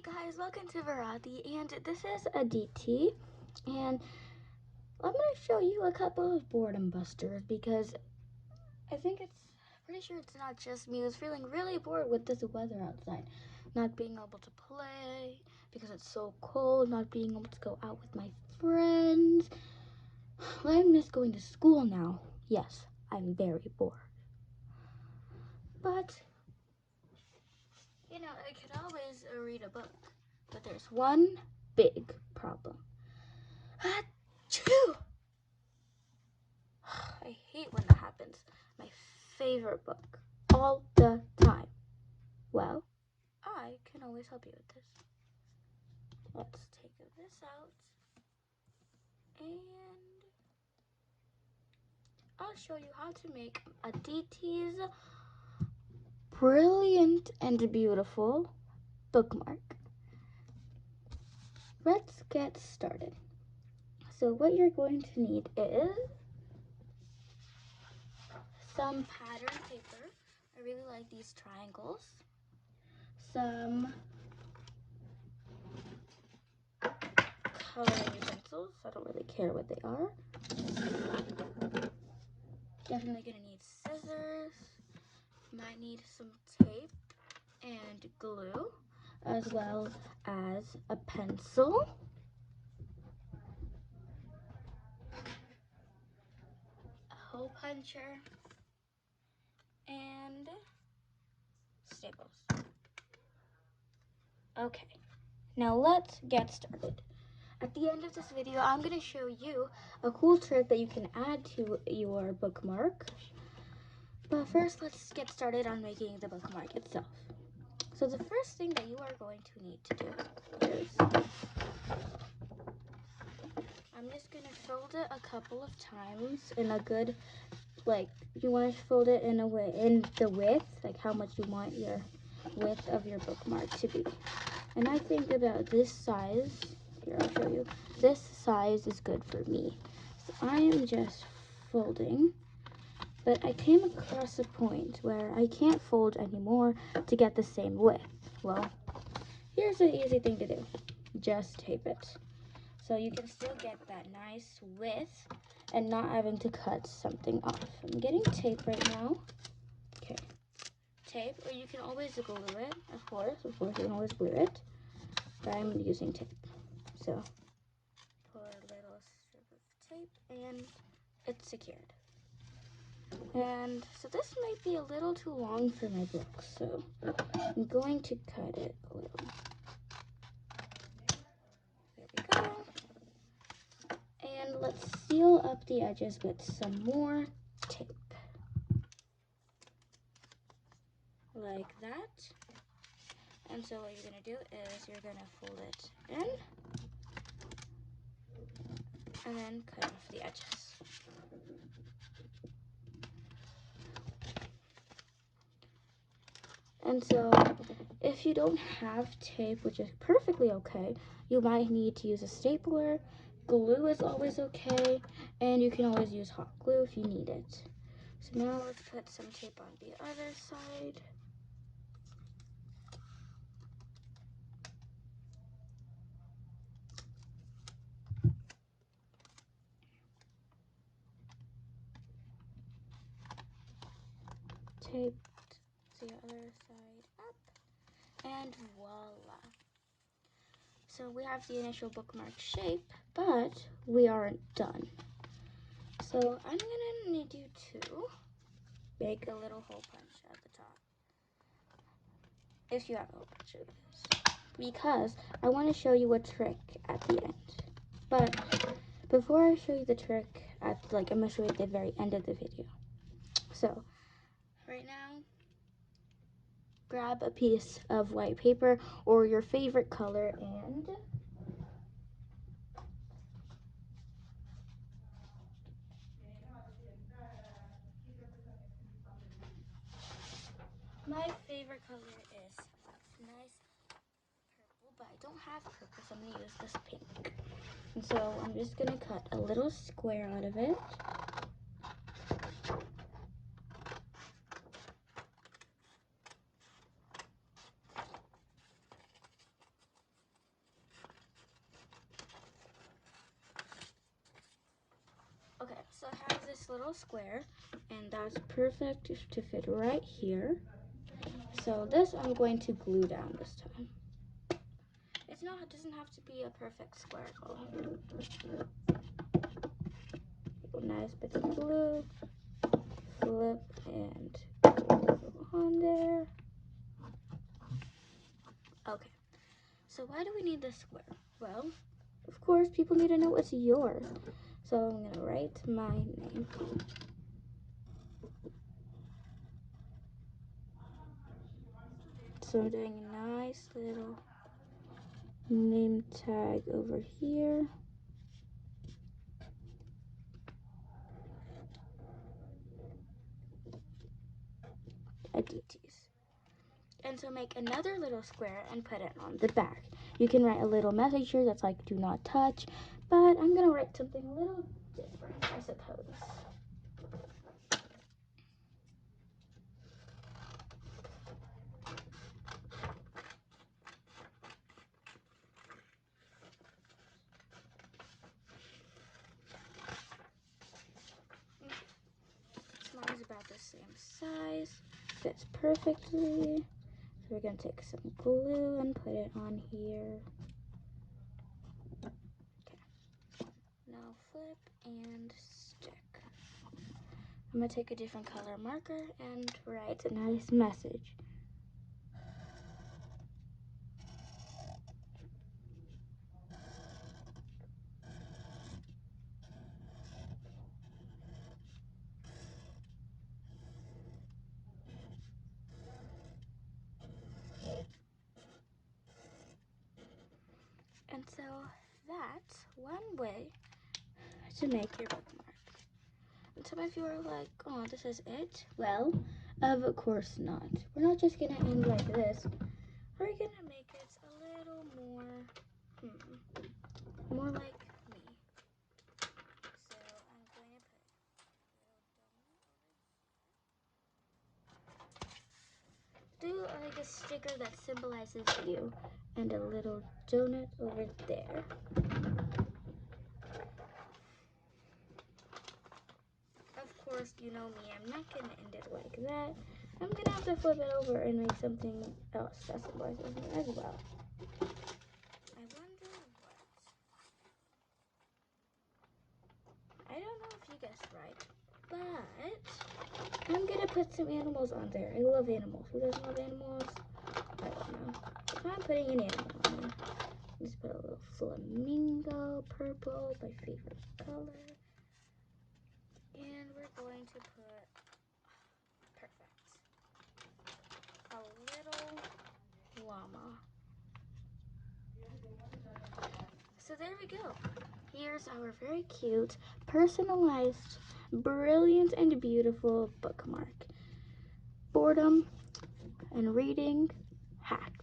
guys, welcome to Varati, and this is a DT, and I'm going to show you a couple of boredom busters because I think pretty sure it's not just me who's feeling really bored with this weather outside. Not being able to play because it's so cold, not being able to go out with my friends. I miss going to school now. Yes, I'm very bored. But, I could always read a book. But there's one big problem. Achoo! I hate when that happens. My favorite book. All the time. Well, I can always help you with this. Let's take this out. And I'll show you how to make a DT's brilliant and beautiful bookmark. Let's get started. So what you're going to need is some pattern paper. I really like these triangles. Some coloring utensils. I don't really care what they are. Definitely gonna need scissors. Might need some tape and glue, as well as a pencil. A hole puncher. And staples. Okay, now let's get started. At the end of this video, I'm going to show you a cool trick that you can add to your bookmark. But first, let's get started on making the bookmark itself. So the first thing that you are going to need to do is, I'm just going to fold it a couple of times in a good, you want to fold it in a way, in the width, like how much you want your width of your bookmark to be. And I think about this size. Here, I'll show you. This size is good for me. So I am just folding, but I came across a point where I can't fold anymore to get the same width. Well, here's an easy thing to do. Just tape it. So you can still get that nice width and not having to cut something off. I'm getting tape right now. Okay. Tape, or you can always glue it, of course you can always glue it, but I'm using tape. So, pull a little strip of tape, and it's secured. And so this might be a little too long for my book, so I'm going to cut it a little. There we go. And let's seal up the edges with some more tape. Like that. And so what you're going to do is you're going to fold it in and then cut off the edges. And so if you don't have tape, which is perfectly okay, you might need to use a stapler. Glue is always okay, and you can always use hot glue if you need it. So now let's put some tape on the other side. Taped the other side up, and voila. So we have the initial bookmark shape, but we aren't done. So I'm gonna need you to make a little hole punch at the top, if you have a hole punch of this, because I want to show you a trick at the end. But before I show you the trick, I'm gonna show you at the very end of the video. So right now, grab a piece of white paper or your favorite color and my favorite color is nice purple, but I don't have purple, so I'm gonna use this pink. And so I'm just gonna cut a little square out of it. So it has this little square, and that's perfect to fit right here. So this I'm going to glue down this time. It doesn't have to be a perfect square at all. A nice bit of glue, flip, and glue on there. Okay, so why do we need this square? Well, of course, people need to know it's yours. So I'm gonna write my name. So I'm doing a nice little name tag over here. Adites. And so make another little square and put it on the back. You can write a little message here that's like, do not touch, but I'm gonna write something a little different, I suppose. Mine is about the same size, fits perfectly. So we're gonna take some glue and put it on here. Okay. Now flip and stick. I'm gonna take a different color marker and write a nice message. And so that's one way to make your bookmark. And some of you are like, oh, this is it? Well, of course not. We're not just gonna end like this. We're gonna make it a little more, more like me. So I'm going to put a little donut over here. Do like a sticker that symbolizes you, and a little donut over there. Of course, you know me, I'm not gonna end it like that. I'm gonna have to flip it over and make something else that symbolizes me as well. I wonder what. I don't know if you guessed right, but I'm gonna put some animals on there. I love animals. Who doesn't love animals? I don't know. So I'm putting an animal on there. Just put a little flamingo, purple, my favorite color. And we're going to put, perfect, a little llama. So there we go. Here's our very cute, personalized, brilliant, and beautiful bookmark. Boredom and reading hacked.